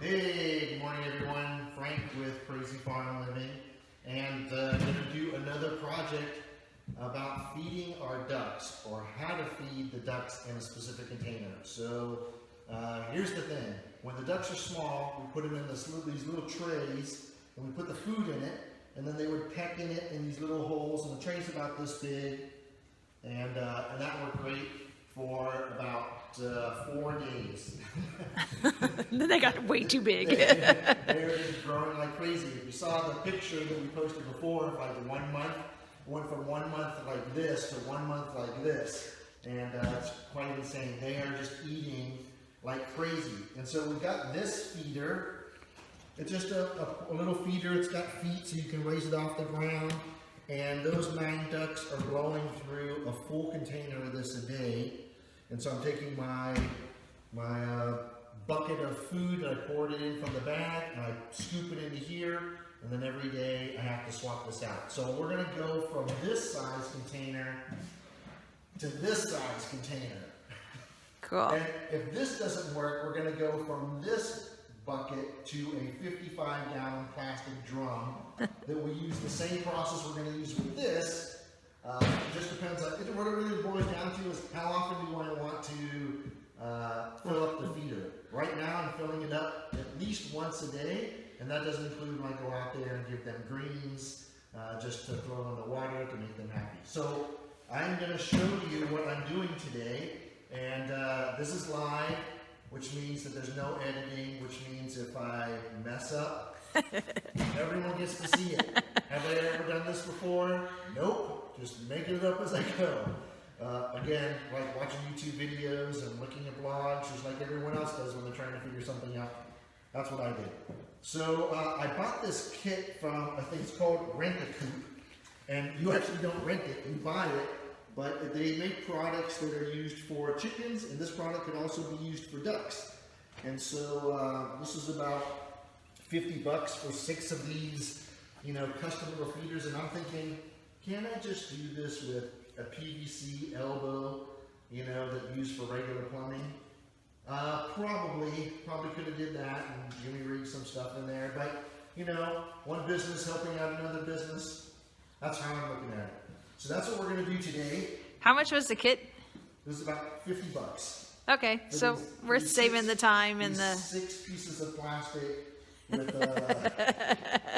Hey, good morning everyone. Frank with Crazy Farm Living, and I'm going to do another project about feeding our ducks, or how to feed the ducks in a specific container. So here's the thing. When the ducks are small, we put them in these little trays, and we put the food in it, and then they would peck in it in these little holes, and the tray's about this big, and that worked great for about 4 days. Then they got way too big. They're just growing like crazy. If you saw the picture that we posted before, like 1 month, went from 1 month like this to 1 month like this, and it's quite insane. They are just eating like crazy. And so we got this feeder. It's just a little feeder. It's got feet so you can raise it off the ground. And those 9 ducks are blowing through a full container of this a day. And so I'm taking my bucket of food, and I poured it in from the bag, and I scoop it into here, and then every day I have to swap this out. So we're going to go from this size container to this size container. Cool. And if this doesn't work, we're going to go from this bucket to a 55-gallon plastic drum that we use the same process we're going to use with this. It just depends on, what it really boils down to is how often do you want to fill up the feeder. Right now I'm filling it up at least once a day, and that doesn't include when I go out there and give them greens just to throw in the water to make them happy. So I'm going to show you what I'm doing today, and this is live, which means that there's no editing, which means if I mess up, everyone gets to see it. Have I ever done this before? Nope. Just making it up as I go. Again, like watching YouTube videos and looking at blogs, just like everyone else does when they're trying to figure something out. That's what I did. So I bought this kit from, I think it's called Rent A Coop. And you actually don't rent it, you buy it. But they make products that are used for chickens, and this product can also be used for ducks. And so this is about $50 for 6 of these, custom little feeders. And I'm thinking, can I just do this with a PVC elbow, that used for regular plumbing? Probably could have did that and Jimmy rigged some stuff in there. But, one business helping out another business. That's how I'm looking at it. So that's what we're going to do today. How much was the kit? This is about $50. Okay, so we're saving the time and the 6 pieces of plastic with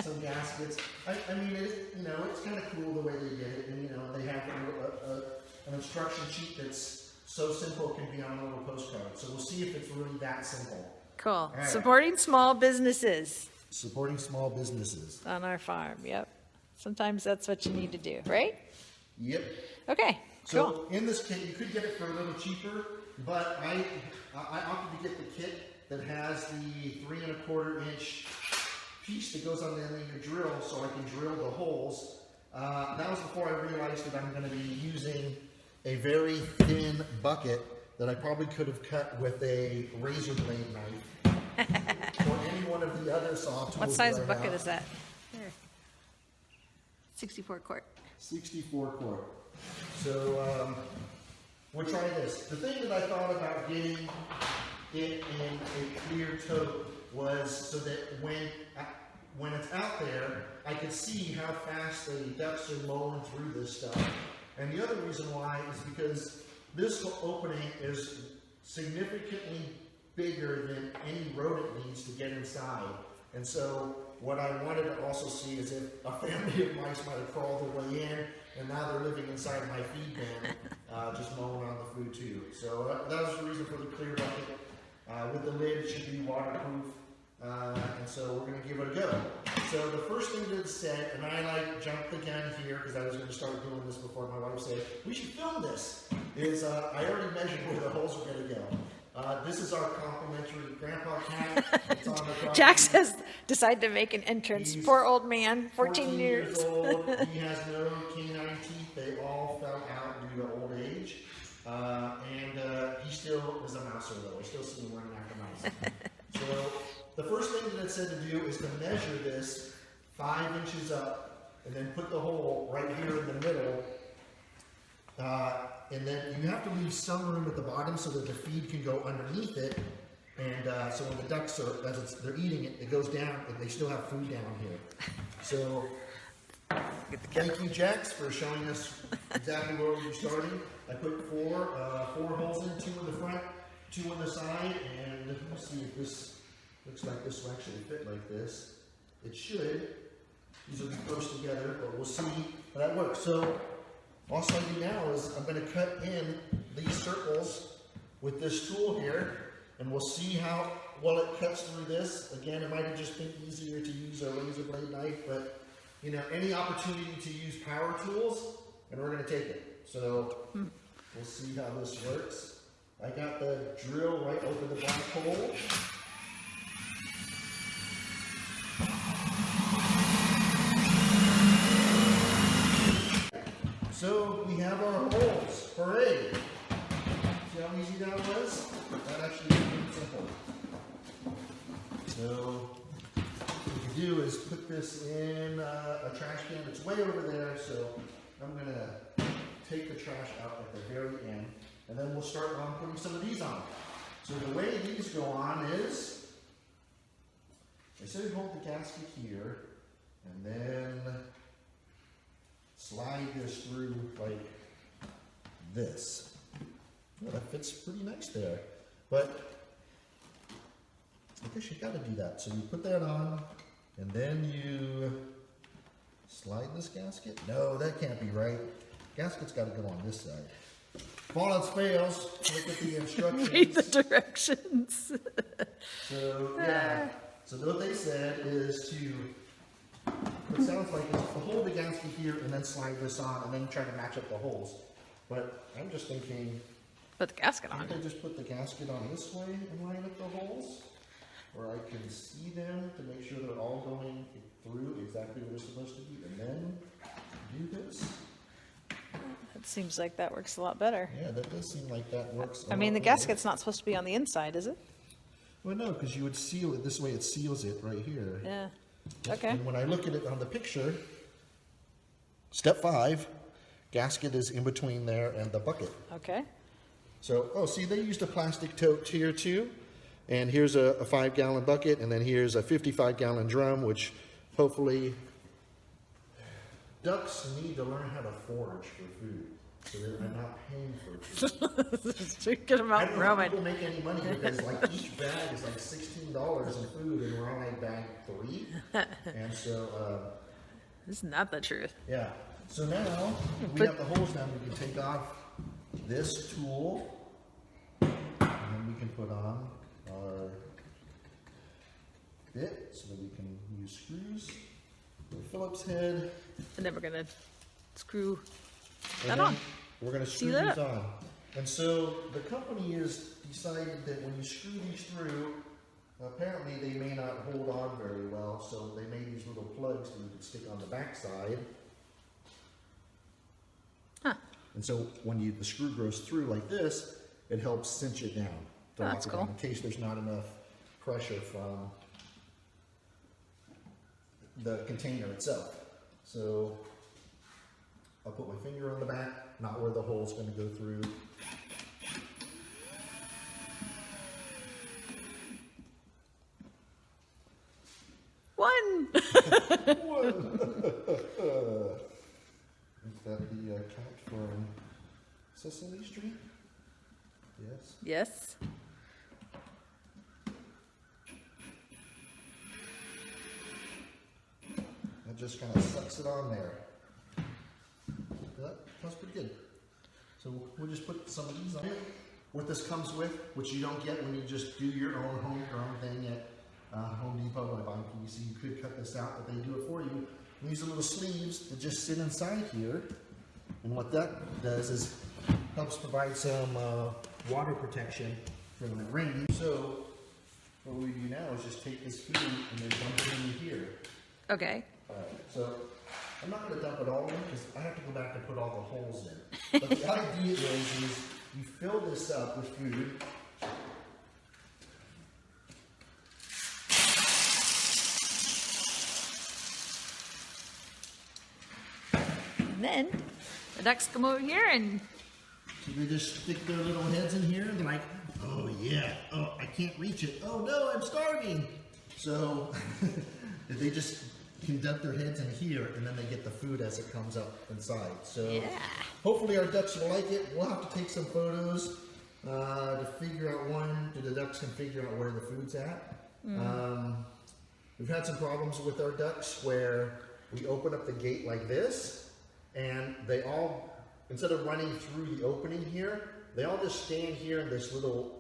some gaskets. I mean, it's kind of cool the way they did it, and they have an instruction sheet that's so simple it can be on a little postcard. So we'll see if it's really that simple. Cool. Right. Supporting small businesses. Supporting small businesses On our farm, yep. Sometimes that's what you need to do, right? Yep. Okay, So cool. in this kit, you could get it for a little cheaper, but I opted to get the kit that has the 3 1/4 inch piece that goes on the end of your drill, so I can drill the holes. That was before I realized that I'm going to be using a very thin bucket that I probably could have cut with a razor blade knife or any one of the other saw tools. What size that I bucket have. is that? Here. 64 quart. 64 quart. So we'll try this. The thing that I thought about getting it in a clear tote was so that when it's out there, I could see how fast the ducks are mowing through this stuff. And the other reason why is because this opening is significantly bigger than any rodent needs to get inside. And so what I wanted to also see is if a family of mice might have crawled their way in, and now they're living inside my feed bin, just mowing on the food too. So that was the reason for the clear bucket. With the lid, it should be waterproof, and so we're going to give it a go. So the first thing that it said, and I jumped the gun here because I was going to start doing this before my wife said, we should film this, is I already measured where the holes are going to go. This is our complimentary grandpa cat. It's on the property. Jack says, decide to make an entrance. He's Poor old man, 14 years. old. He has no canine teeth. They all fell out due to old age. And he still is a mouser though. I still see him running after mice. So the first thing that it said to do is to measure this 5 inches up and then put the hole right here in the middle. And then you have to leave some room at the bottom so that the feed can go underneath it. And so when the ducks are, they're eating it, it goes down, and they still have food down here. So, thank you, Jax, for showing us exactly where we started. I put four holes in, 2 in the front, 2 on the side, and let's see if this looks like this will actually fit like this. It should. These will be close together, but we'll see how that works. So, all I do now is I'm going to cut in these circles with this tool here, and we'll see how well it cuts through this. Again, it might have just been easier to use a razor blade knife, but you know, any opportunity to use power tools, and we're going to take it. So we'll see how this works. I got the drill right over the black hole. So we have our holes. Hooray! See how easy that was? That actually is pretty simple. So what you do is put this in a trash can. It's way over there, so I'm going to take the trash out at the very end, and then we'll start on putting some of these on. So the way these go on is, I said hold the gasket here, and then slide this through like this. Well, that fits pretty nice there, but I guess you gotta do that. So you put that on, and then you slide this gasket. No, that can't be right. Gasket's gotta go on this side. If all else fails, look at the instructions. Read the directions. So, yeah. So what they said is to, it sounds like it's to hold the gasket here and then slide this on and then try to match up the holes. But I'm just thinking, Put the gasket on. can't I just put the gasket on this way and line up the holes? Where I can see them to make sure they're all going through exactly where they're supposed to be, and then do this? It seems like that works a lot better. Yeah, that does seem like that works. I mean, the gasket's not supposed to be on the inside, is it? Well, no, because you would seal it this way. It seals it right here. Yeah. Okay. And when I look at it on the picture, step 5, gasket is in between there and the bucket. Okay. So, oh, see, they used a plastic tote here too. And here's a 5-gallon bucket, and then here's a 55-gallon drum, which hopefully ducks need to learn how to forage for food, so that they're not paying for food. Get them I out don't know how roaming. people make any money, because like each bag is like $16 in food, and we're on like bag 3. And so, Isn't that the truth? yeah. So now we have the holes now. We can take off this tool, and then we can put on our bit so that we can use screws, the Phillips head, And then we're gonna screw and that then on. we're going to screw that these on. And so the company has decided that when you screw these through, apparently they may not hold on very well, so they made these little plugs that you can stick on the back side. Huh. And so when the screw goes through like this, it helps cinch it down. to Oh, lock that's it down cool. In case there's not enough pressure from the container itself. So I'll put my finger on the back, not where the hole's going to go through. One. Is that the count for Sesame Street? Yes. Yes. That just kind of sucks it on there. That's pretty good. So we'll just put some of these on it. What this comes with, which you don't get when you just do your own homegrown thing at Home Depot by buying PVC, you could cut this out, but they do it for you. And these are little sleeves that just sit inside here. And what that does is helps provide some water protection for when it rains. So what we do now is just take this food and then dump it in here. Okay. Alright, so I'm not going to dump it all in because I have to go back and put all the holes in. But the idea is you fill this up with food. And then the ducks come over here and They just stick their little heads in here and they're like, oh yeah, oh, I can't reach it. Oh no, I'm starving. So they just conduct their heads in here and then they get the food as it comes up inside. So Yeah. hopefully our ducks will like it. We'll have to take some photos to figure out the ducks can figure out where the food's at. We've had some problems with our ducks where we open up the gate like this and they all, instead of running through the opening here, they all just stand here in this little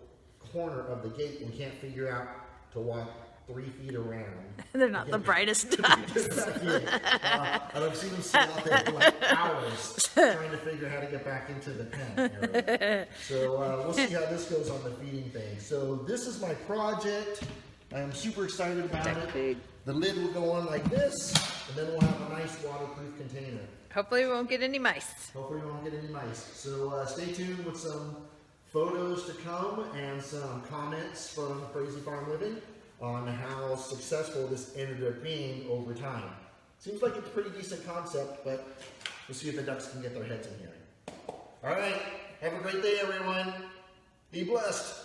corner of the gate and can't figure out to walk 3 feet around. They're not the brightest ducks. And I've seen them sit out there for like hours trying to figure out how to get back into the pen area. So we'll see how this goes on the feeding thing. So this is my project. I'm super excited about Duck it. food. The lid will go on like this, and then we'll have a nice waterproof container. Hopefully we won't get any mice. Hopefully we won't get any mice. So stay tuned with some photos to come and some comments from Crazy Farm Living on how successful this ended up being over time. Seems like it's a pretty decent concept, but we'll see if the ducks can get their heads in here. All right, have a great day, everyone. Be blessed.